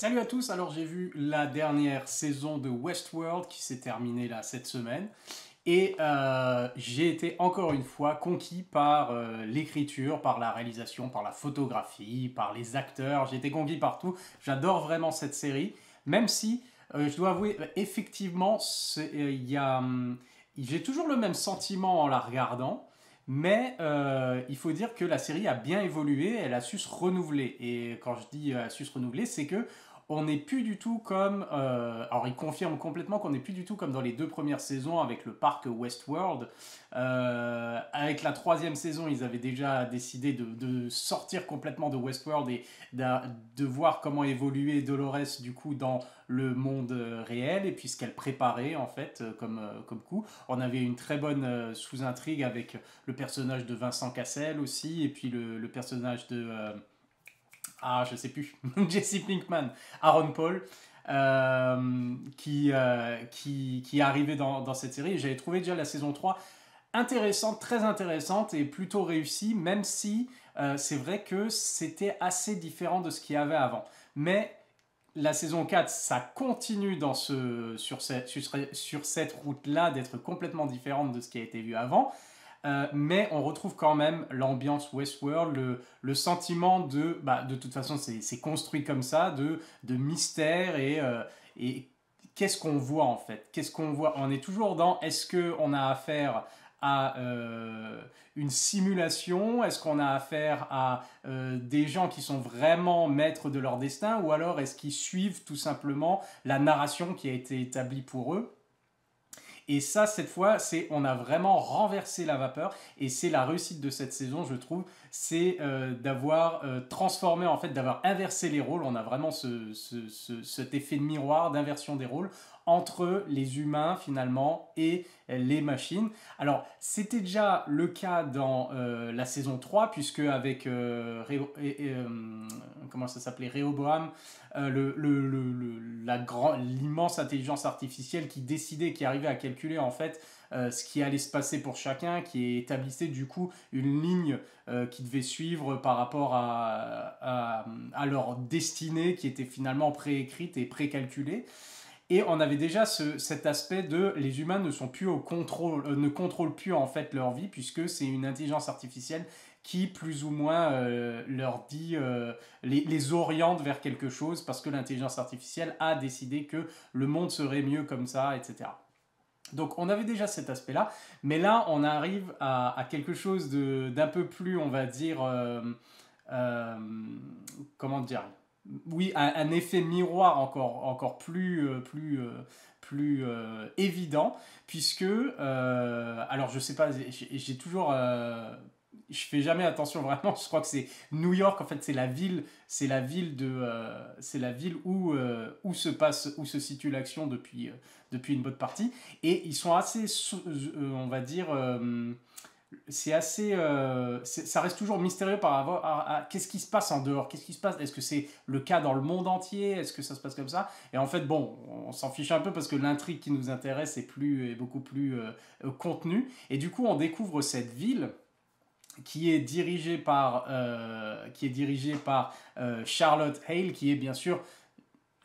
Salut à tous, alors j'ai vu la dernière saison de Westworld qui s'est terminée là cette semaine et j'ai été encore une fois conquis par l'écriture, par la réalisation, par la photographie, par les acteurs, j'ai été conquis par tout, j'adore vraiment cette série, même si je dois avouer effectivement j'ai toujours le même sentiment en la regardant. Mais il faut dire que la série a bien évolué, elle a su se renouveler. Et quand je dis a su se renouveler, c'est que on n'est plus du tout comme. Alors, il confirme complètement qu'on n'est plus du tout comme dans les deux premières saisons avec le parc Westworld. Avec la troisième saison, ils avaient déjà décidé de sortir complètement de Westworld et de, de voir comment évoluer Dolores du coup dans le monde réel et puis ce qu'elle préparait en fait comme coup. On avait une très bonne sous-intrigue avec le personnage de Vincent Cassel aussi et puis le personnage de je sais plus, Jesse Pinkman, Aaron Paul, qui est arrivé dans cette série. J'avais trouvé déjà la saison 3 intéressante, très intéressante et plutôt réussie, même si c'est vrai que c'était assez différent de ce qu'il y avait avant. Mais la saison 4, ça continue sur cette route-là d'être complètement différente de ce qui a été vu avant. Mais on retrouve quand même l'ambiance Westworld, le sentiment de toute façon c'est construit comme ça, de mystère et qu'est-ce qu'on voit en fait. Qu'est-ce qu'on voit. On est toujours dans est-ce qu'on a affaire à une simulation, est-ce qu'on a affaire à des gens qui sont vraiment maîtres de leur destin, ou alors est-ce qu'ils suivent tout simplement la narration qui a été établie pour eux. Et ça, cette fois, on a vraiment renversé la vapeur. Et c'est la réussite de cette saison, je trouve. C'est d'avoir transformé, en fait, d'avoir inversé les rôles. On a vraiment cet effet de miroir d'inversion des rôles entre les humains, finalement, et les machines. Alors, c'était déjà le cas dans la saison 3, puisque avec comment ça s'appelait, Rehoboam, l'immense intelligence artificielle qui décidait, qui arrivait à calculer en fait ce qui allait se passer pour chacun, qui établissait du coup une ligne qui devait suivre par rapport à leur destinée qui était finalement préécrite et précalculée. Et on avait déjà cet aspect de les humains ne sont plus au contrôle, ne contrôlent plus en fait leur vie puisque c'est une intelligence artificielle qui plus ou moins leur dit, les oriente vers quelque chose parce que l'intelligence artificielle a décidé que le monde serait mieux comme ça, etc. Donc on avait déjà cet aspect-là, mais là on arrive à quelque chose d'un peu plus, on va dire, euh, comment dire, oui, un effet miroir encore plus évident, puisque, alors je sais pas, j'ai toujours, je fais jamais attention vraiment, je crois que c'est New York, en fait c'est la ville où se situe l'action depuis une bonne partie, et ils sont assez, on va dire, c'est assez, ça reste toujours mystérieux par rapport qu'est-ce qui se passe en dehors, qu'est-ce qui se passe, est-ce que c'est le cas dans le monde entier, est-ce que ça se passe comme ça, et en fait bon, on s'en fiche un peu parce que l'intrigue qui nous intéresse est beaucoup plus contenue, et du coup on découvre cette ville qui est dirigée par Charlotte Hale, qui est bien sûr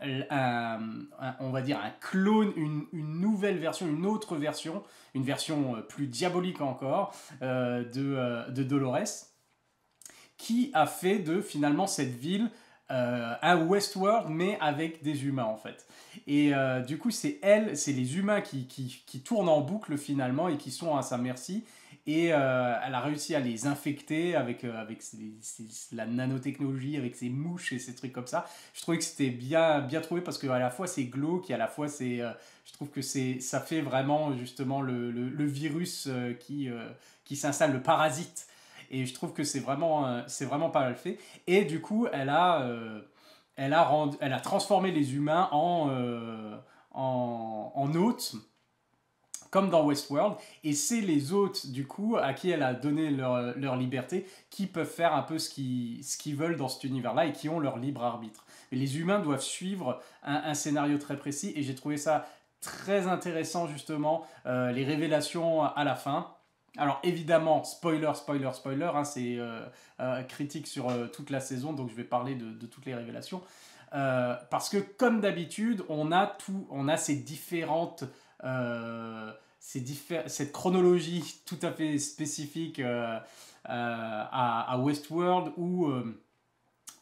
on va dire un clone, une nouvelle version, une autre version, une version plus diabolique encore de Dolores, qui a fait de finalement cette ville un Westworld, mais avec des humains en fait. Et du coup, c'est les humains qui tournent en boucle finalement et qui sont à sa merci. Et elle a réussi à les infecter avec la nanotechnologie, avec ses mouches et ces trucs comme ça. Je trouvais que c'était bien trouvé parce qu'à la fois c'est glauque et à la fois je trouve que ça fait vraiment justement le virus qui s'installe, le parasite. Et je trouve que c'est vraiment pas mal fait. Et du coup, elle a transformé les humains en hôtes, comme dans Westworld, et c'est les hôtes, du coup, à qui elle a donné leur liberté, qui peuvent faire un peu ce qu'ils veulent dans cet univers-là, et qui ont leur libre arbitre. Mais les humains doivent suivre un scénario très précis, et j'ai trouvé ça très intéressant, justement, les révélations à la fin. Alors évidemment, spoiler, hein, c'est critique sur toute la saison, donc je vais parler de toutes les révélations. parce que comme d'habitude, on a ces différentes... cette chronologie tout à fait spécifique à Westworld où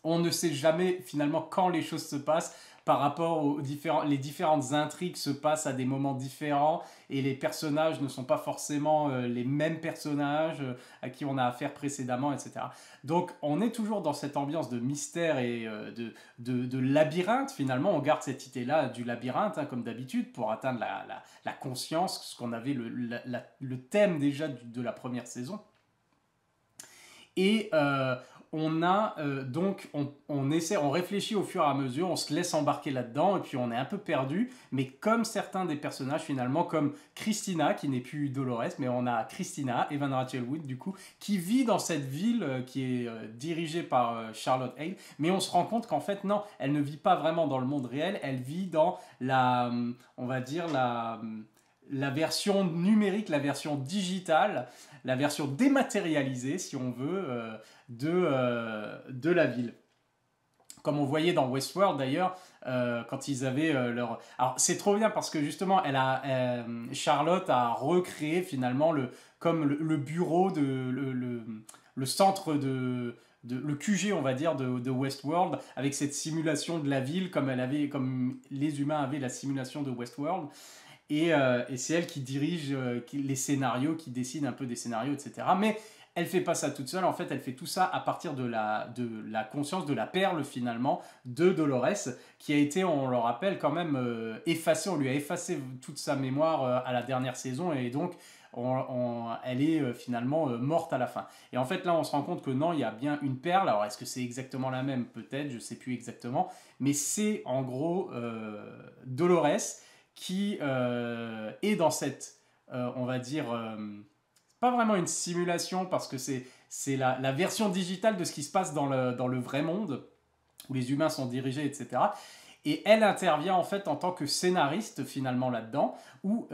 on ne sait jamais finalement quand les choses se passent par rapport les différentes intrigues se passent à des moments différents et les personnages ne sont pas forcément les mêmes personnages à qui on a affaire précédemment, etc. Donc on est toujours dans cette ambiance de mystère et de labyrinthe finalement. On garde cette idée-là du labyrinthe comme d'habitude pour atteindre la conscience, ce qu'on avait le thème déjà de la première saison. Et on a donc on réfléchit au fur et à mesure, on se laisse embarquer là-dedans et puis on est un peu perdu, mais comme certains des personnages finalement, comme Christina qui n'est plus Dolores, mais on a Christina, Evan Rachel Wood du coup, qui vit dans cette ville qui est dirigée par Charlotte Hale, mais on se rend compte qu'en fait non, elle ne vit pas vraiment dans le monde réel, elle vit dans on va dire la version numérique, la version digitale, la version dématérialisée, si on veut, de la ville. Comme on voyait dans Westworld d'ailleurs, quand ils avaient leur... Alors c'est trop bien parce que justement, Charlotte a recréé finalement le bureau, le centre le QG, on va dire, de Westworld, avec cette simulation de la ville comme les humains avaient la simulation de Westworld. Et c'est elle qui dirige les scénarios, qui décide un peu des scénarios, etc. Mais elle ne fait pas ça toute seule, en fait, elle fait tout ça à partir de la conscience, de la perle, finalement, de Dolores, qui a été, on le rappelle, quand même effacée. On lui a effacé toute sa mémoire à la dernière saison, et donc elle est finalement morte à la fin. Et en fait, là, on se rend compte que non, il y a bien une perle. Alors, est-ce que c'est exactement la même? Peut-être, je ne sais plus exactement. Mais c'est, en gros, Dolores qui est dans cette, on va dire, pas vraiment une simulation parce que c'est la version digitale de ce qui se passe dans le vrai monde, où les humains sont dirigés, etc. Et elle intervient en fait en tant que scénariste finalement là-dedans, où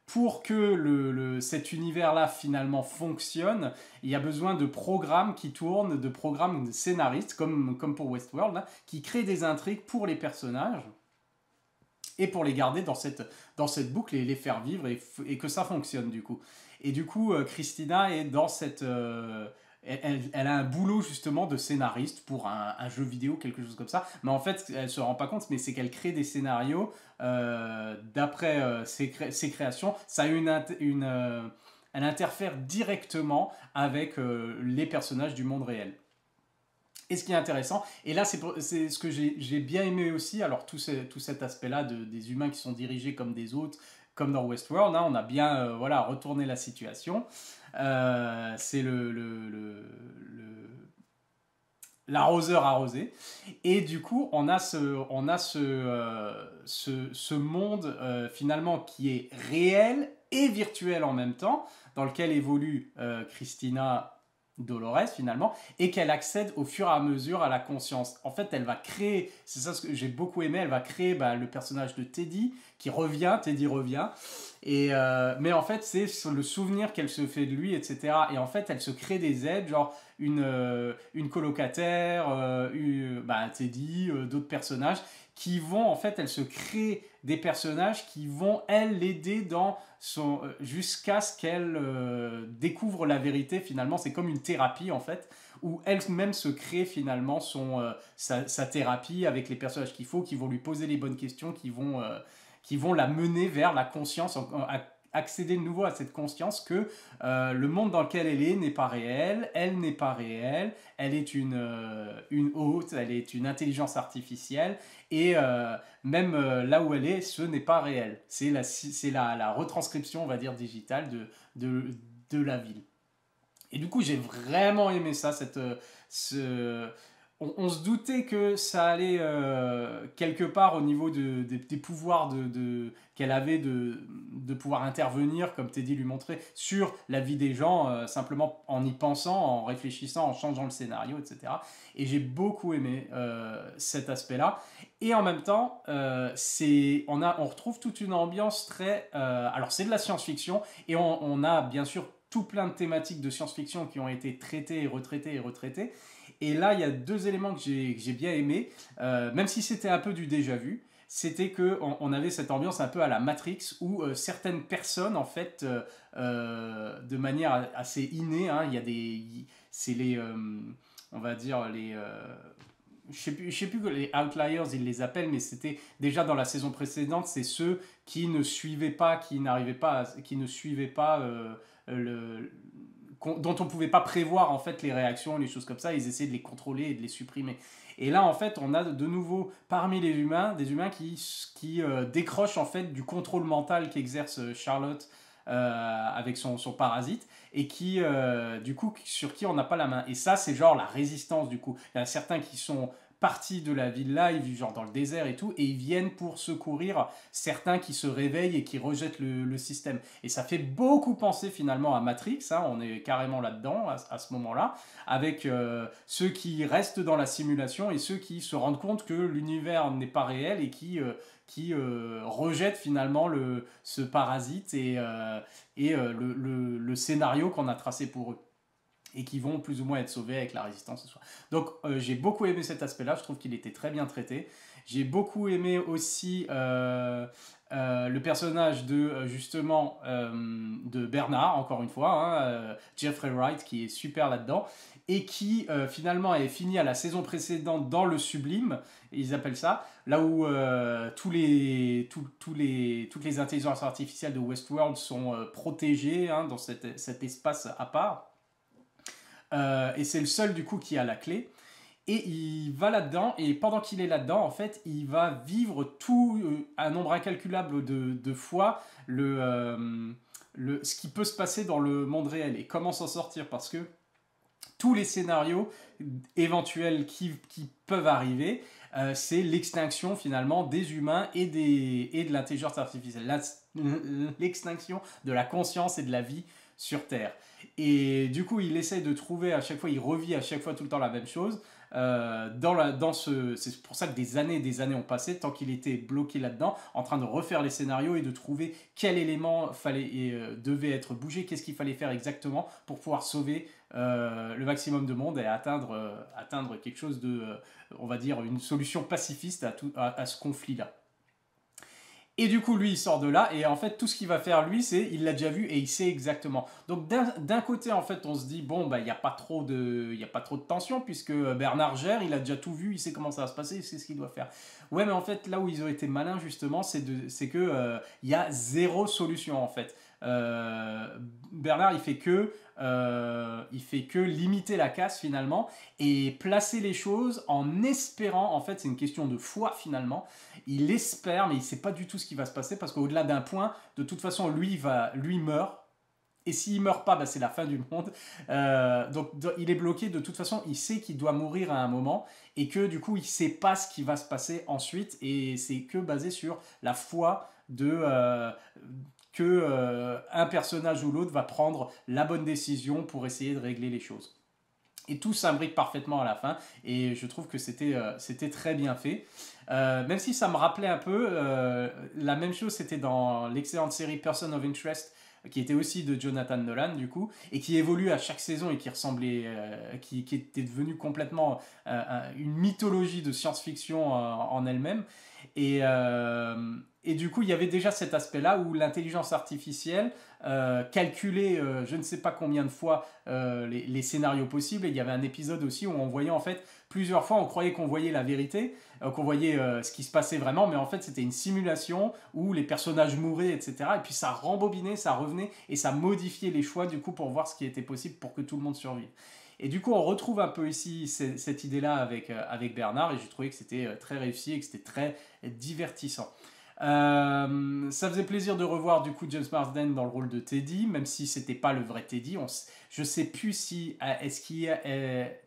pour que cet univers-là finalement fonctionne, il y a besoin de programmes qui tournent, de programmes de scénaristes, comme pour Westworld, là, qui créent des intrigues pour les personnages, et pour les garder dans cette boucle et les faire vivre et que ça fonctionne du coup. Et du coup, Christina est dans cette... elle a un boulot justement de scénariste pour un jeu vidéo, quelque chose comme ça. Mais en fait, elle ne se rend pas compte, mais c'est qu'elle crée des scénarios d'après ses créations. Ça a elle interfère directement avec les personnages du monde réel. Et ce qui est intéressant, et là c'est ce que j'ai bien aimé aussi, alors tout cet aspect-là des humains qui sont dirigés comme des autres, comme dans Westworld, hein, on a bien retourné la situation. C'est l'arroseur arrosé. Et du coup, on a ce monde finalement qui est réel et virtuel en même temps, dans lequel évolue Christina Dolores finalement, et qu'elle accède au fur et à mesure à la conscience. En fait, elle va créer, c'est ça ce que j'ai beaucoup aimé, elle va créer le personnage de Teddy qui revient, Teddy revient, mais en fait c'est le souvenir qu'elle se fait de lui, etc. Et en fait elle se crée des aides, genre une colocataire, Teddy, d'autres personnages qui vont, en fait, elle se crée des personnages qui vont, elle, l'aider jusqu'à ce qu'elle découvre la vérité, finalement. C'est comme une thérapie, en fait, où elle-même se crée, finalement, sa thérapie avec les personnages qu'il faut, qui vont lui poser les bonnes questions, qui vont la mener vers la conscience, accéder de nouveau à cette conscience que le monde dans lequel elle est n'est pas réel, elle n'est pas réelle, elle est une hôte, elle est une intelligence artificielle, et même là où elle est, ce n'est pas réel. C'est la retranscription, on va dire, digitale de la ville. Et du coup, j'ai vraiment aimé ça, on se doutait que ça allait quelque part au niveau des pouvoirs qu'elle avait de pouvoir intervenir, comme Teddy lui montrait, sur la vie des gens, simplement en y pensant, en réfléchissant, en changeant le scénario, etc. Et j'ai beaucoup aimé cet aspect-là. Et en même temps, on retrouve toute une ambiance très... alors c'est de la science-fiction, et on a bien sûr tout plein de thématiques de science-fiction qui ont été traitées et retraitées, Et là, il y a deux éléments que j'ai bien aimé, même si c'était un peu du déjà vu. C'était que on avait cette ambiance un peu à la Matrix où certaines personnes, en fait, de manière assez innée, hein, il y a c'est les, on va dire je sais plus que les outliers ils les appellent, mais c'était déjà dans la saison précédente, c'est ceux qui ne suivaient pas, qui ne suivaient pas le, dont on pouvait pas prévoir en fait les réactions, les choses comme ça, ils essayaient de les contrôler et de les supprimer. Et là en fait on a de nouveau parmi les humains des humains qui décrochent en fait du contrôle mental qu'exerce Charlotte avec son parasite et qui du coup sur qui on n'a pas la main. Et ça c'est genre la résistance du coup. Il y en a certains qui sont partis de la ville là, ils vivent genre dans le désert et tout, et ils viennent pour secourir certains qui se réveillent et qui rejettent le système. Et ça fait beaucoup penser finalement à Matrix, hein, on est carrément là-dedans à ce moment-là, avec ceux qui restent dans la simulation et ceux qui se rendent compte que l'univers n'est pas réel et qui rejettent finalement ce parasite et le scénario qu'on a tracé pour eux et qui vont plus ou moins être sauvés avec la résistance ce soir. Donc j'ai beaucoup aimé cet aspect-là, je trouve qu'il était très bien traité. J'ai beaucoup aimé aussi le personnage de justement de Bernard, encore une fois, hein, Jeffrey Wright, qui est super là-dedans, et qui finalement avait fini à la saison précédente dans le sublime, ils appellent ça, là où toutes les intelligences artificielles de Westworld sont protégées hein, dans cet espace à part. Et c'est le seul du coup qui a la clé. Et il va là-dedans, et pendant qu'il est là-dedans, en fait, il va vivre tout un nombre incalculable de fois ce qui peut se passer dans le monde réel et comment s'en sortir. Parce que tous les scénarios éventuels qui peuvent arriver, c'est l'extinction finalement des humains et de l'intelligence artificielle. L'extinction de la conscience et de la vie sur Terre. Et du coup, il essaye de trouver à chaque fois, il revit à chaque fois tout le temps la même chose. C'est pour ça que des années et des années ont passé tant qu'il était bloqué là-dedans, en train de refaire les scénarios et de trouver quel élément devait être bougé, qu'est-ce qu'il fallait faire exactement pour pouvoir sauver le maximum de monde et atteindre quelque chose de, on va dire, une solution pacifiste à ce conflit-là. Et du coup, lui, il sort de là, et en fait, tout ce qu'il va faire, lui, c'est, il l'a déjà vu, et il sait exactement. Donc, d'un côté, en fait, on se dit, bon, bah, il n'y a pas trop de tension, puisque Bernard gère, il a déjà tout vu, il sait comment ça va se passer, il sait ce qu'il doit faire. Ouais, mais en fait, là où ils ont été malins, justement, c'est que il y a zéro solution, en fait. Bernard, il fait que limiter la casse, finalement, et placer les choses en espérant, en fait, c'est une question de foi, finalement, il espère, mais il ne sait pas du tout ce qui va se passer parce qu'au-delà d'un point, de toute façon, lui meurt. Et s'il meurt pas, bah, c'est la fin du monde. Donc il est bloqué. De toute façon, il sait qu'il doit mourir à un moment et que du coup, il ne sait pas ce qui va se passer ensuite. Et c'est que basé sur la foi que un personnage ou l'autre va prendre la bonne décision pour essayer de régler les choses. Et tout s'imbrique parfaitement à la fin. Et je trouve que c'était très bien fait. Même si ça me rappelait un peu, la même chose c'était dans l'excellente série Person of Interest, qui était aussi de Jonathan Nolan du coup, et qui évolue à chaque saison et qui ressemblait, qui était devenue complètement une mythologie de science-fiction en elle-même. Et du coup, il y avait déjà cet aspect-là où l'intelligence artificielle calculait je ne sais pas combien de fois les scénarios possibles. Et il y avait un épisode aussi où on voyait en fait plusieurs fois, on croyait qu'on voyait la vérité, qu'on voyait ce qui se passait vraiment, mais en fait c'était une simulation où les personnages mouraient, etc. Et puis ça rembobinait, ça revenait et ça modifiait les choix du coup pour voir ce qui était possible pour que tout le monde survive. Et du coup, on retrouve un peu ici cette idée-là avec Bernard, et j'ai trouvé que c'était très réussi et que c'était très divertissant. Ça faisait plaisir de revoir du coup James Marsden dans le rôle de Teddy, même si c'était pas le vrai Teddy. Je sais plus si est-ce qu'il y a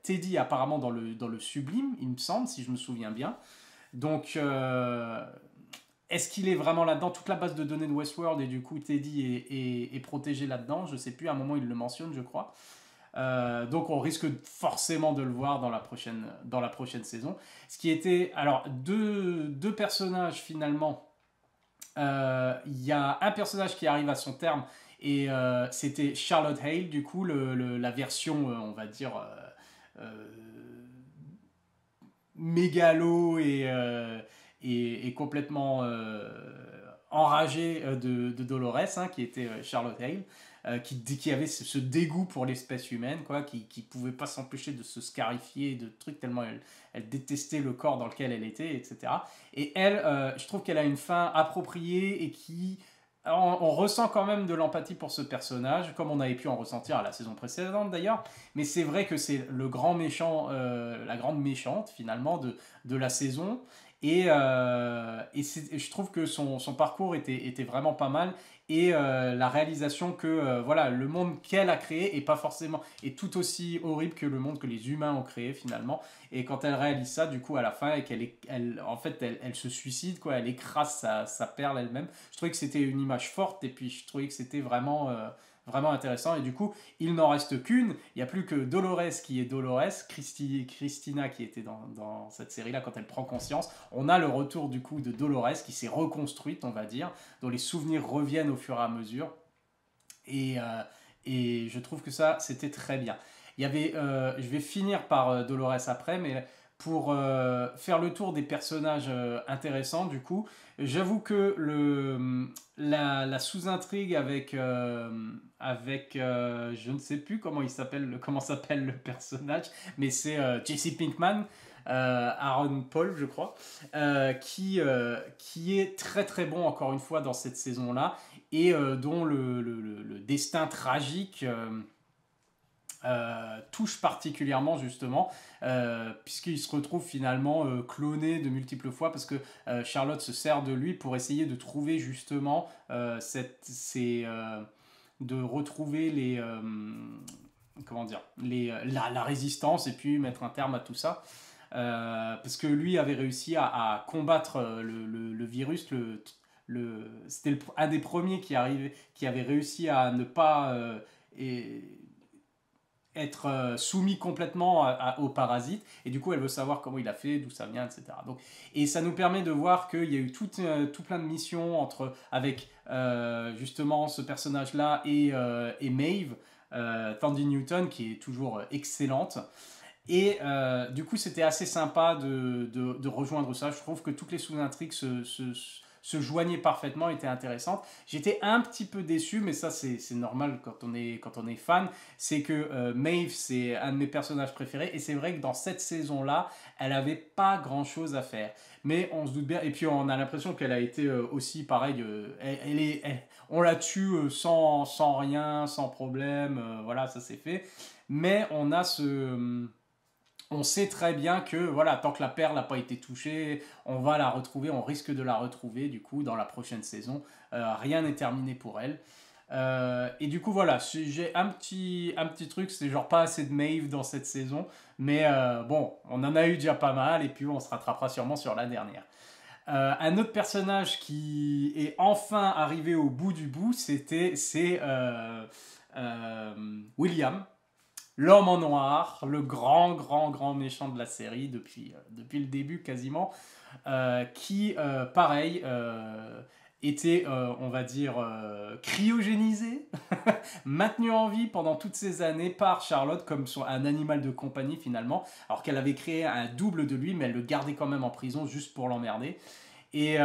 Teddy apparemment dans le Sublime, il me semble, si je me souviens bien. Donc est-ce qu'il est vraiment là-dedans, toute la base de données de Westworld, et du coup Teddy est protégé là-dedans. Je sais plus, à un moment il le mentionne, je crois. Donc on risque forcément de le voir dans la prochaine saison. Ce qui était alors deux personnages finalement. Il y a un personnage qui arrive à son terme et c'était Charlotte Hale du coup la version on va dire mégalo et complètement enragé de Dolores, hein, qui était Charlotte Hale, qui avait ce dégoût pour l'espèce humaine, quoi, qui pouvait pas s'empêcher de se scarifier de trucs tellement elle détestait le corps dans lequel elle était, etc. Et elle, je trouve qu'elle a une fin appropriée et qui on ressent quand même de l'empathie pour ce personnage, comme on avait pu en ressentir à la saison précédente d'ailleurs, mais c'est vrai que c'est le grand méchant, la grande méchante finalement de la saison, et je trouve que son parcours était vraiment pas mal, et la réalisation que voilà, le monde qu'elle a créé est pas forcément est tout aussi horrible que le monde que les humains ont créé finalement, et quand elle réalise ça du coup à la fin et en fait elle se suicide, quoi, elle écrase sa perle elle-même. Je trouvais que c'était une image forte, et puis je trouvais que c'était vraiment vraiment intéressant, et du coup il n'en reste qu'une, il n'y a plus que Dolores qui est Dolores, Christina qui était dans cette série là. Quand elle prend conscience, on a le retour du coup de Dolores qui s'est reconstruite, on va dire, dont les souvenirs reviennent au fur et à mesure, et, je trouve que ça c'était très bien. Il y avait, je vais finir par Dolores après, mais pour faire le tour des personnages intéressants, du coup, j'avoue que la sous-intrigue avec je ne sais plus comment s'appelle le personnage, mais c'est Jesse Pinkman, Aaron Paul, je crois, qui est très très bon encore une fois dans cette saison-là, et dont le destin tragique touche particulièrement justement, puisqu'il se retrouve finalement cloné de multiples fois, parce que Charlotte se sert de lui pour essayer de trouver justement de retrouver comment dire, la résistance, et puis mettre un terme à tout ça. Parce que lui avait réussi à combattre le virus, c'était un des premiers qui avait réussi à ne pas être soumis complètement aux parasites, et du coup elle veut savoir comment il a fait, d'où ça vient, etc. Donc, et ça nous permet de voir qu'il y a eu tout plein de missions avec justement ce personnage là et Maeve, Tandy Newton, qui est toujours excellente. Et du coup, c'était assez sympa de rejoindre ça. Je trouve que toutes les sous-intrigues se joignaient parfaitement, étaient intéressantes. J'étais un petit peu déçu, mais ça, c'est normal quand on est fan. C'est que Maeve, c'est un de mes personnages préférés. Et c'est vrai que dans cette saison-là, elle n'avait pas grand-chose à faire. Mais on se doute bien. Et puis, on a l'impression qu'elle a été aussi, pareil, on la tue sans rien, sans problème. Voilà, ça s'est fait. Mais on sait très bien que voilà, tant que la perle n'a pas été touchée, on va la retrouver, on risque de la retrouver du coup dans la prochaine saison. Rien n'est terminé pour elle. Et du coup voilà, j'ai un petit truc, c'est genre pas assez de Maeve dans cette saison, mais bon, on en a eu déjà pas mal, et puis on se rattrapera sûrement sur la dernière. Un autre personnage qui est enfin arrivé au bout du bout, c'est William, l'homme en noir, le grand méchant de la série depuis le début quasiment, qui, pareil, était, on va dire, cryogénisé, maintenu en vie pendant toutes ces années par Charlotte comme un animal de compagnie finalement, alors qu'elle avait créé un double de lui, mais elle le gardait quand même en prison juste pour l'emmerder. Et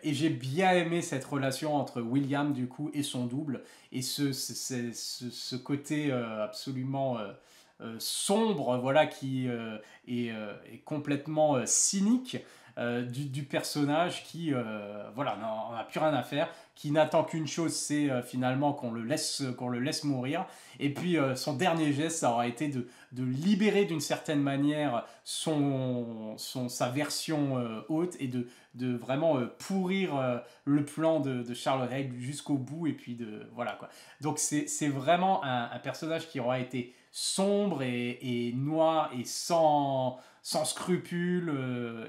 j'ai bien aimé cette relation entre William du coup et son double, et ce côté absolument sombre, voilà, qui est complètement cynique du personnage, qui voilà, n'en a plus rien à faire, qui n'attend qu'une chose, c'est finalement qu'on le laisse mourir. Et puis son dernier geste, ça aura été de libérer d'une certaine manière sa version haute, et de vraiment pourrir le plan de Charlotte Hale jusqu'au bout, et puis voilà quoi. Donc c'est vraiment un personnage qui aura été sombre et noir, et sans scrupules,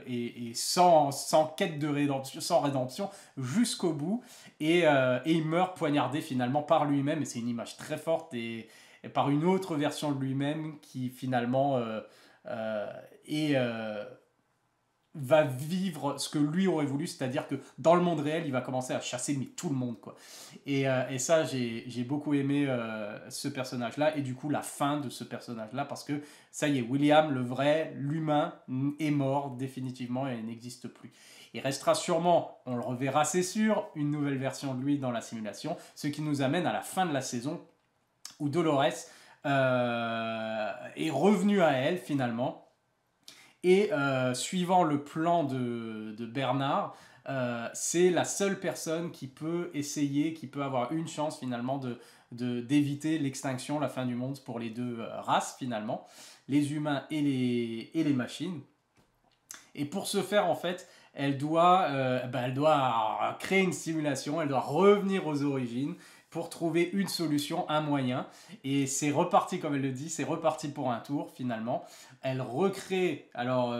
et sans quête de rédemption, sans rédemption, jusqu'au bout. Et il meurt poignardé finalement par lui-même, et c'est une image très forte, et par une autre version de lui-même qui finalement est va vivre ce que lui aurait voulu, c'est-à-dire que dans le monde réel, il va commencer à chasser mais tout le monde, quoi. Et ça, j'ai beaucoup aimé ce personnage-là, et du coup la fin de ce personnage-là, parce que ça y est, William, le vrai, l'humain, est mort définitivement et il n'existe plus. Il restera sûrement, on le reverra c'est sûr, une nouvelle version de lui dans la simulation, ce qui nous amène à la fin de la saison, où Dolores est revenue à elle finalement. Et suivant le plan de Bernard, c'est la seule personne qui peut essayer, qui peut avoir une chance finalement d'éviter l'extinction, la fin du monde pour les deux races finalement, les humains et les machines. Et pour ce faire, en fait, elle doit créer une simulation, elle doit revenir aux origines pour trouver une solution, un moyen. Et c'est reparti, comme elle le dit, c'est reparti pour un tour finalement. Elle recrée, alors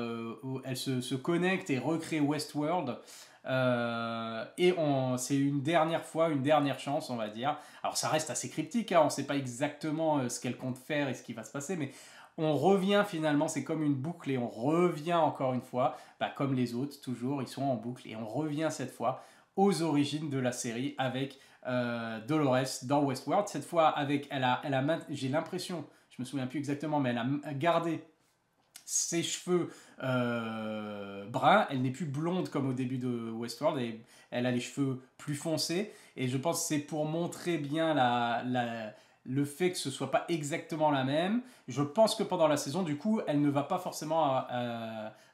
elle se connecte et recrée Westworld. C'est une dernière fois, une dernière chance, on va dire. Alors ça reste assez cryptique, hein, on ne sait pas exactement ce qu'elle compte faire et ce qui va se passer, mais on revient finalement, c'est comme une boucle et on revient encore une fois, comme les autres, toujours, ils sont en boucle et on revient cette fois aux origines de la série avec Dolores dans Westworld. Cette fois, j'ai l'impression, je me souviens plus exactement, mais elle a gardé ses cheveux bruns. Elle n'est plus blonde comme au début de Westworld et elle a les cheveux plus foncés. Et je pense que c'est pour montrer bien le fait que ce soit pas exactement la même. Je pense que pendant la saison, du coup, elle ne va pas forcément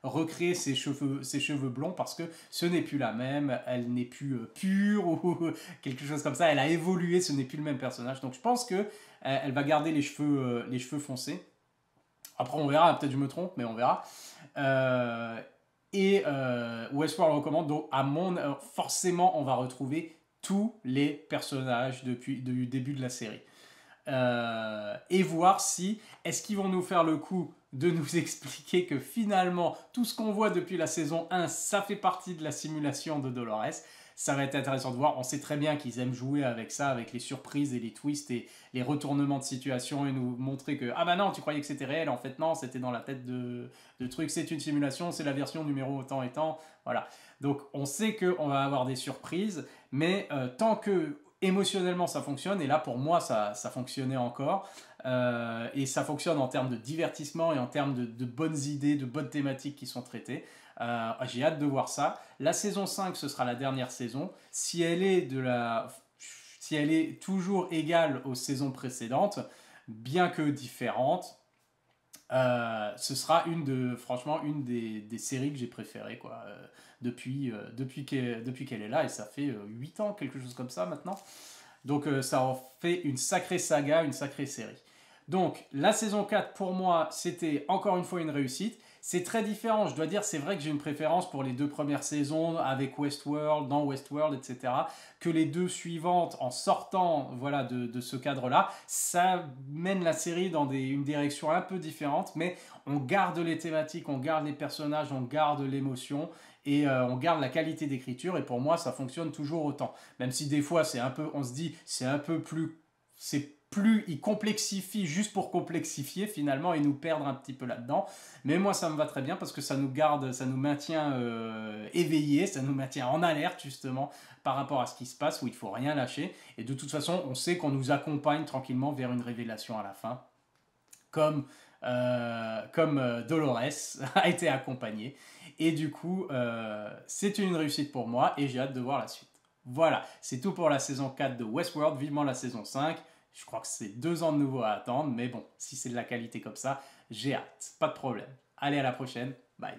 recréer ses cheveux blonds parce que ce n'est plus la même, elle n'est plus pure ou quelque chose comme ça. Elle a évolué, ce n'est plus le même personnage. Donc je pense que elle va garder les cheveux foncés. Après, on verra, peut-être je me trompe, mais on verra. Westworld recommande, donc forcément, on va retrouver tous les personnages depuis le début de la série. Et voir si, est-ce qu'ils vont nous faire le coup de nous expliquer que finalement, tout ce qu'on voit depuis la saison 1, ça fait partie de la simulation de Dolores. Ça va être intéressant de voir. On sait très bien qu'ils aiment jouer avec ça, avec les surprises et les twists et les retournements de situation et nous montrer que, ah bah non, tu croyais que c'était réel, en fait non, c'était dans la tête de truc, c'est une simulation, c'est la version numéro tant et tant. Voilà. Donc on sait qu'on va avoir des surprises, mais tant que émotionnellement ça fonctionne, et là pour moi ça fonctionnait encore, et ça fonctionne en termes de divertissement et en termes de bonnes idées, de bonnes thématiques qui sont traitées. J'ai hâte de voir ça. La saison 5, ce sera la dernière saison. Si elle est toujours égale aux saisons précédentes, bien que différente, ce sera franchement une des séries que j'ai préférées, quoi, depuis qu'elle est là, et ça fait 8 ans, quelque chose comme ça maintenant. Donc ça en fait une sacrée saga, une sacrée série. Donc la saison 4 pour moi c'était encore une fois une réussite. C'est très différent, je dois dire, c'est vrai que j'ai une préférence pour les 2 premières saisons avec Westworld, dans Westworld, etc. Que les 2 suivantes, en sortant voilà, de ce cadre-là, ça mène la série dans une direction un peu différente, mais on garde les thématiques, on garde les personnages, on garde l'émotion et on garde la qualité d'écriture, et pour moi ça fonctionne toujours autant. Même si des fois on se dit c'est un peu plus... il complexifie juste pour complexifier finalement et nous perdre un petit peu là-dedans. Mais moi ça me va très bien parce que ça nous garde, ça nous maintient éveillés, ça nous maintient en alerte justement par rapport à ce qui se passe, où il ne faut rien lâcher. Et de toute façon, on sait qu'on nous accompagne tranquillement vers une révélation à la fin, comme Dolores a été accompagnée. Et du coup, c'est une réussite pour moi et j'ai hâte de voir la suite. Voilà, c'est tout pour la saison 4 de Westworld. Vivement la saison 5. Je crois que c'est 2 ans de nouveau à attendre, mais bon, si c'est de la qualité comme ça, j'ai hâte, pas de problème. Allez, à la prochaine, bye.